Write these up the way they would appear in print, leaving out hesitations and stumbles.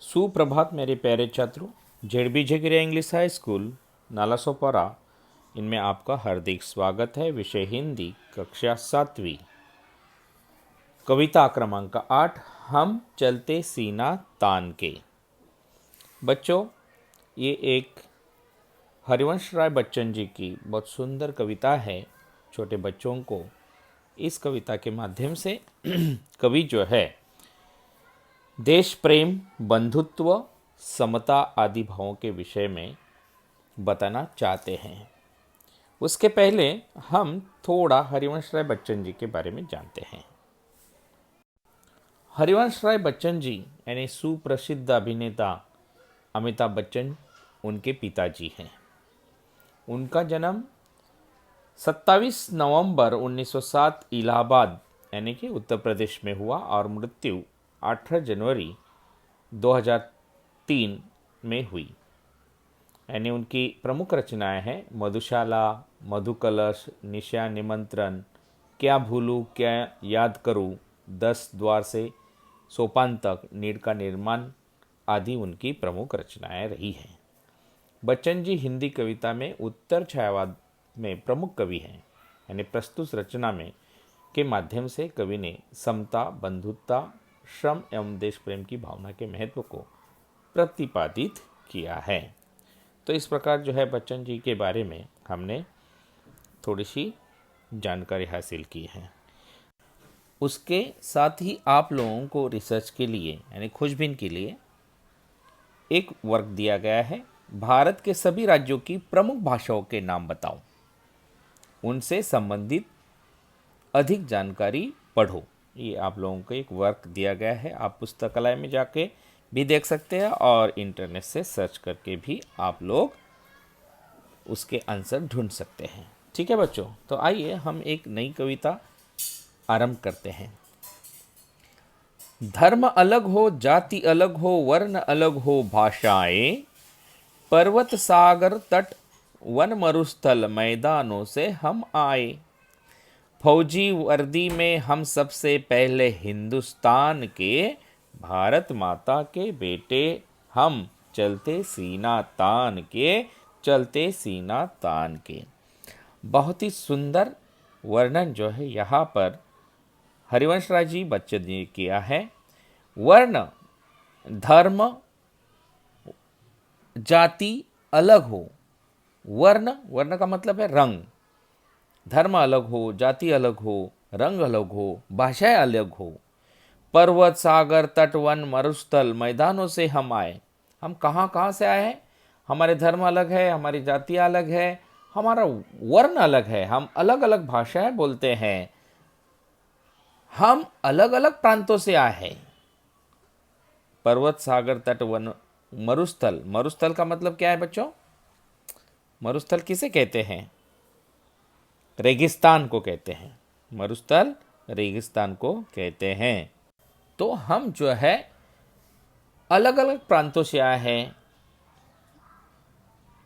सुप्रभात मेरे प्यारे छात्रों। ZB Jagira English high school Nalasopara इनमें आपका हार्दिक स्वागत है। विषय हिंदी, कक्षा 7वीं, कविता क्रमांक 8, हम चलते सीना तान के। बच्चों, ये एक हरिवंश राय बच्चन जी की बहुत सुंदर कविता है। छोटे बच्चों को इस कविता के माध्यम से कवि जो है देश प्रेम, बंधुत्व, समता आदि भावों के विषय में बताना चाहते हैं। उसके पहले हम थोड़ा हरिवंश राय बच्चन जी के बारे में जानते हैं। हरिवंश राय बच्चन जी यानी सुप्रसिद्ध अभिनेता अमिताभ बच्चन उनके पिताजी हैं। उनका जन्म 27 नवंबर 1907 इलाहाबाद यानी कि उत्तर प्रदेश में हुआ और मृत्यु 18 जनवरी 2003 में हुई। यानी उनकी प्रमुख रचनाएं हैं मधुशाला, मधुकलश, निशा निमंत्रण, क्या भूलूं क्या याद करूं, 10 द्वार से सोपान तक, नीड़ का निर्माण आदि उनकी प्रमुख रचनाएं रही हैं। बच्चन जी हिंदी कविता में उत्तर छायावाद में प्रमुख कवि हैं। यानी प्रस्तुत रचना में के माध्यम से कवि ने समता, बंधुत्ता, श्रम एवं देश प्रेम की भावना के महत्व को प्रतिपादित किया है। तो इस प्रकार जो है बच्चन जी के बारे में हमने थोड़ी सी जानकारी हासिल की है। उसके साथ ही आप लोगों को रिसर्च के लिए यानी खोजबीन के लिए एक वर्क दिया गया है। भारत के सभी राज्यों की प्रमुख भाषाओं के नाम बताओ, उनसे संबंधित अधिक जानकारी पढ़ो। ये आप लोगों को एक वर्क दिया गया है। आप पुस्तकालय में जाके भी देख सकते हैं और इंटरनेट से सर्च करके भी आप लोग उसके आंसर ढूंढ सकते हैं। ठीक है बच्चों, तो आइए हम एक नई कविता आरंभ करते हैं। धर्म अलग हो, जाति अलग हो, वर्ण अलग हो, भाषाएं, पर्वत सागर तट वन मरुस्थल मैदानों से हम आए। फौजी वर्दी में हम सबसे पहले हिंदुस्तान के, भारत माता के बेटे हम चलते सीना तान के, चलते सीना तान के। बहुत ही सुंदर वर्णन जो है यहाँ पर हरिवंश राय जी बच्चन जी ने किया है। वर्ण, धर्म, जाति अलग हो, वर्ण, वर्ण का मतलब है रंग, धर्म अलग हो, जाति अलग हो, रंग अलग हो, भाषाएं अलग हो, पर्वत सागर तट वन मरुस्थल मैदानों से हम आए। हम कहाँ कहाँ से आए हैं? हमारे धर्म अलग है, हमारी जाति अलग है, हमारा वर्ण अलग है, हम अलग अलग भाषाएं बोलते हैं, हम अलग अलग प्रांतों से आए हैं। पर्वत सागर तट वन मरुस्थल, मरुस्थल का मतलब क्या है बच्चों? मरुस्थल किसे कहते हैं? रेगिस्तान को कहते हैं। मरुस्थल रेगिस्तान को कहते हैं। तो हम जो है अलग अलग प्रांतों से आए हैं।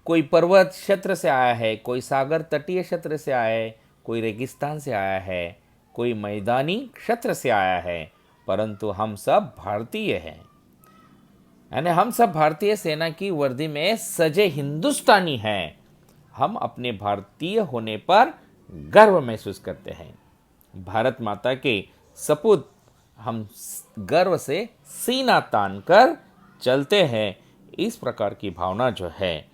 कोई पर्वत क्षेत्र से आया है, कोई सागर तटीय क्षेत्र से आया है, कोई रेगिस्तान से आया है, कोई मैदानी क्षेत्र से आया है, परंतु हम सब भारतीय हैं। यानी हम सब भारतीय सेना की वर्दी में सजे हिंदुस्तानी हैं। हम अपने भारतीय होने पर गर्व महसूस करते हैं। भारत माता के सपूत हम गर्व से सीना तान कर चलते हैं। इस प्रकार की भावना जो है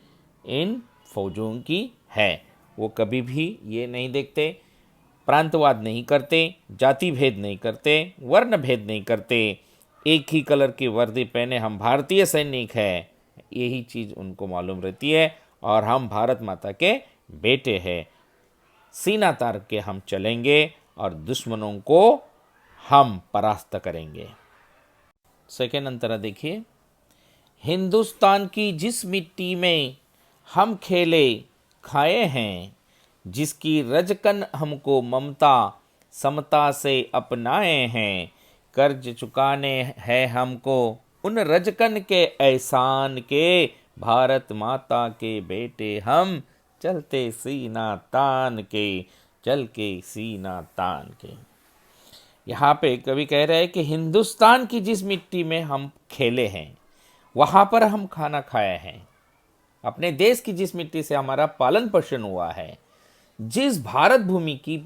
इन फौजों की है। वो कभी भी ये नहीं देखते, प्रांतवाद नहीं करते, जाति भेद नहीं करते, वर्ण भेद नहीं करते। एक ही कलर की वर्दी पहने हम भारतीय सैनिक हैं, यही चीज़ उनको मालूम रहती है। और हम भारत माता के बेटे हैं। सीना तार के हम चलेंगे और दुश्मनों को हम परास्त करेंगे। सेकेंड अंतरा देखिए। हिंदुस्तान की जिस मिट्टी में हम खेले खाए हैं, जिसकी रजकन हमको ममता समता से अपनाए हैं, कर्ज चुकाने हैं हमको उन रजकन के एहसान के, भारत माता के बेटे हम चलते सीना तान के, चल के सीना तान के। यहाँ पे कवि कह रहे हैं कि हिंदुस्तान की जिस मिट्टी में हम खेले हैं, वहाँ पर हम खाना खाए हैं, अपने देश की जिस मिट्टी से हमारा पालन पोषण हुआ है, जिस भारत भूमि की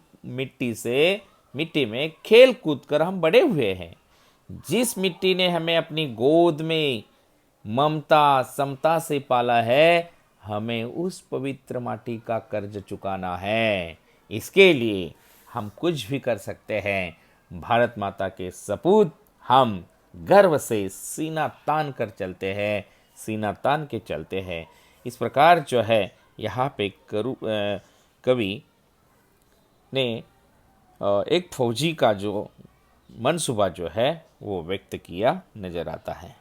मिट्टी में खेल कूद कर हम बड़े हुए हैं, जिस मिट्टी ने हमें अपनी गोद में ममता समता से पाला है, हमें उस पवित्र माटी का कर्ज चुकाना है। इसके लिए हम कुछ भी कर सकते हैं। भारत माता के सपूत हम गर्व से सीना तान कर चलते हैं, सीना तान के चलते हैं। इस प्रकार जो है यहाँ पे कवि ने एक फौजी का जो मनसूबा जो है वो व्यक्त किया नजर आता है।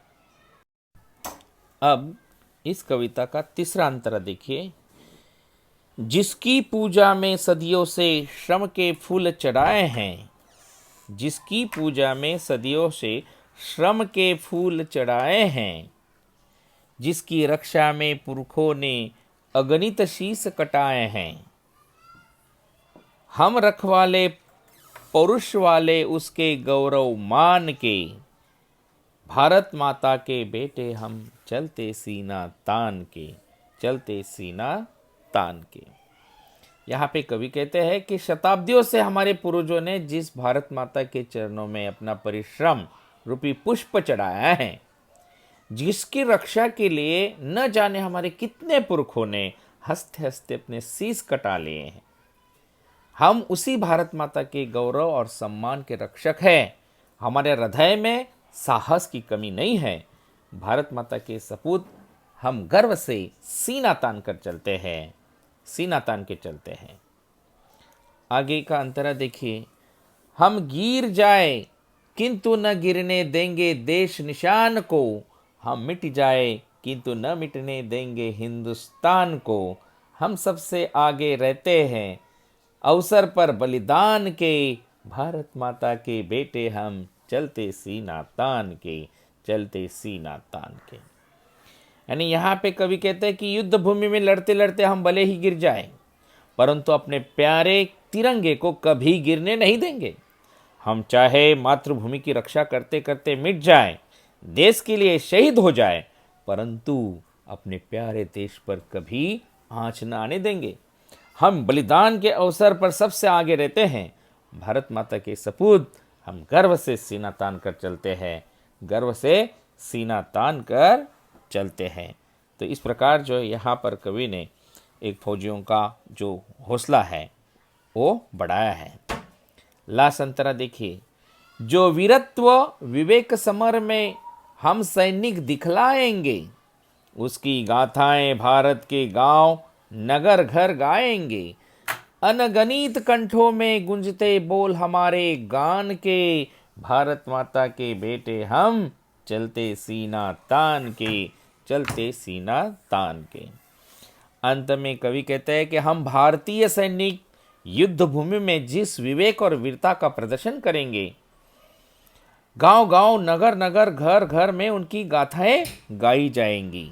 अब इस कविता का तीसरा अंतरा देखिए। जिसकी पूजा में सदियों से श्रम के फूल चढ़ाए हैं, जिसकी पूजा में सदियों से श्रम के फूल चढ़ाए हैं, जिसकी रक्षा में पुरखों ने अगणित शीस कटाए हैं, हम रखवाले पौरुष वाले उसके गौरव मान के, भारत माता के बेटे हम चलते सीना तान के, चलते सीना तान के। यहाँ पे कवि कहते हैं कि शताब्दियों से हमारे पूर्वजों ने जिस भारत माता के चरणों में अपना परिश्रम रूपी पुष्प चढ़ाया है, जिसकी रक्षा के लिए न जाने हमारे कितने पुरखों ने हंसते हंसते अपने शीश कटा लिए हैं, हम उसी भारत माता के गौरव और सम्मान के रक्षक हैं। हमारे हृदय में साहस की कमी नहीं है। भारत माता के सपूत हम गर्व से सीना तान कर चलते हैं, सीना तान के चलते हैं। आगे का अंतरा देखिए। हम गिर जाए किंतु न गिरने देंगे देश निशान को, हम मिट जाए किंतु न मिटने देंगे हिंदुस्तान को, हम सबसे आगे रहते हैं अवसर पर बलिदान के, भारत माता के बेटे हम चलते सीना तान के, चलते सीना तान के। यानी यहाँ पे कवि कहते हैं कि युद्ध भूमि में लड़ते लड़ते हम भले ही गिर जाएं, परंतु अपने प्यारे तिरंगे को कभी गिरने नहीं देंगे। हम चाहे मातृभूमि की रक्षा करते करते मिट जाएं, देश के लिए शहीद हो जाएं, परंतु अपने प्यारे देश पर कभी आँच न आने देंगे। हम बलिदान के अवसर पर सबसे आगे रहते हैं। भारत माता के सपूत हम गर्व से सीना तान कर चलते हैं, गर्व से सीना तान कर चलते हैं। तो इस प्रकार जो यहाँ पर कवि ने एक फौजियों का जो हौसला है वो बढ़ाया है। लास्ट अंतरा देखिए। जो वीरत्व विवेक समर में हम सैनिक दिखलाएंगे, उसकी गाथाएं भारत के गांव नगर घर गाएंगे, अनगणित कंठों में गुंजते बोल हमारे गान के, भारत माता के बेटे हम चलते सीना तान के, चलते सीना तान के। अंत में कवि कहते हैं कि हम भारतीय सैनिक युद्ध भूमि में जिस विवेक और वीरता का प्रदर्शन करेंगे, गांव गांव नगर नगर घर घर में उनकी गाथाएं गाई जाएंगी,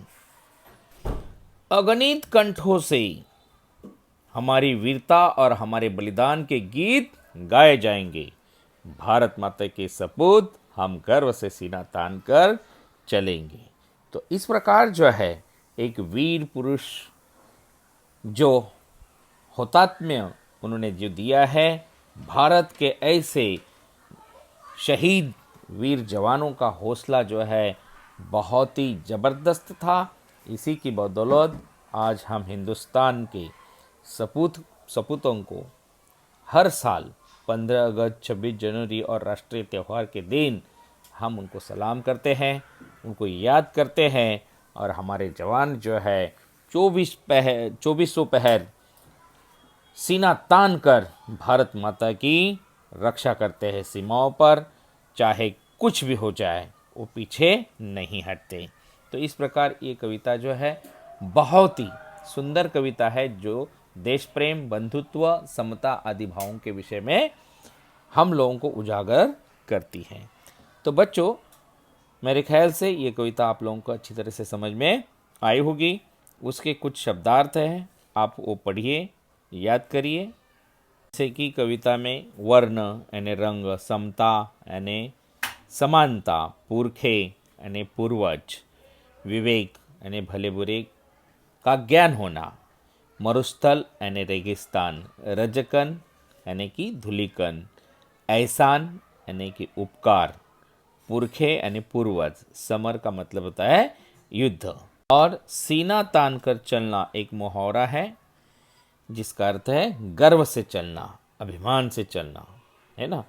अगणित कंठों से हमारी वीरता और हमारे बलिदान के गीत गाए जाएंगे। भारत माता के सपूत हम गर्व से सीना तान कर चलेंगे। तो इस प्रकार जो है एक वीर पुरुष जो हुतात्म्य उन्होंने जो दिया है, भारत के ऐसे शहीद वीर जवानों का हौसला जो है बहुत ही ज़बरदस्त था। इसी की बदौलत आज हम हिंदुस्तान के सपूतों को हर साल 15 अगस्त, 26 जनवरी और राष्ट्रीय त्यौहार के दिन हम उनको सलाम करते हैं, उनको याद करते हैं, और हमारे जवान जो है 2400 पहर सीना तान कर भारत माता की रक्षा करते हैं सीमाओं पर, चाहे कुछ भी हो जाए वो पीछे नहीं हटते। तो इस प्रकार ये कविता जो है बहुत ही सुंदर कविता है, जो देश प्रेम, बंधुत्व, समता आदि भावों के विषय में हम लोगों को उजागर करती है। तो बच्चों, मेरे ख्याल से ये कविता आप लोगों को अच्छी तरह से समझ में आई होगी। उसके कुछ शब्दार्थ हैं, आप वो पढ़िए, याद करिए। जैसे कि कविता में वर्ण यानी रंग, समता यानी समानता, पुरखे यानी पूर्वज, विवेक यानी भले बुरे का ज्ञान होना, मरुस्थल यानी रेगिस्तान, रजकन यानी कि धूलिकन, एहसान यानी कि उपकार, पुरखे यानी पूर्वज, समर का मतलब होता है युद्ध, और सीना तान कर चलना एक मुहावरा है जिसका अर्थ है गर्व से चलना, अभिमान से चलना, है ना।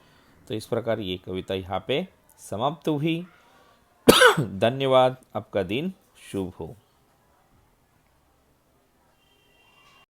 तो इस प्रकार ये कविता यहाँ पे समाप्त हुई। धन्यवाद। आपका दिन शुभ हो।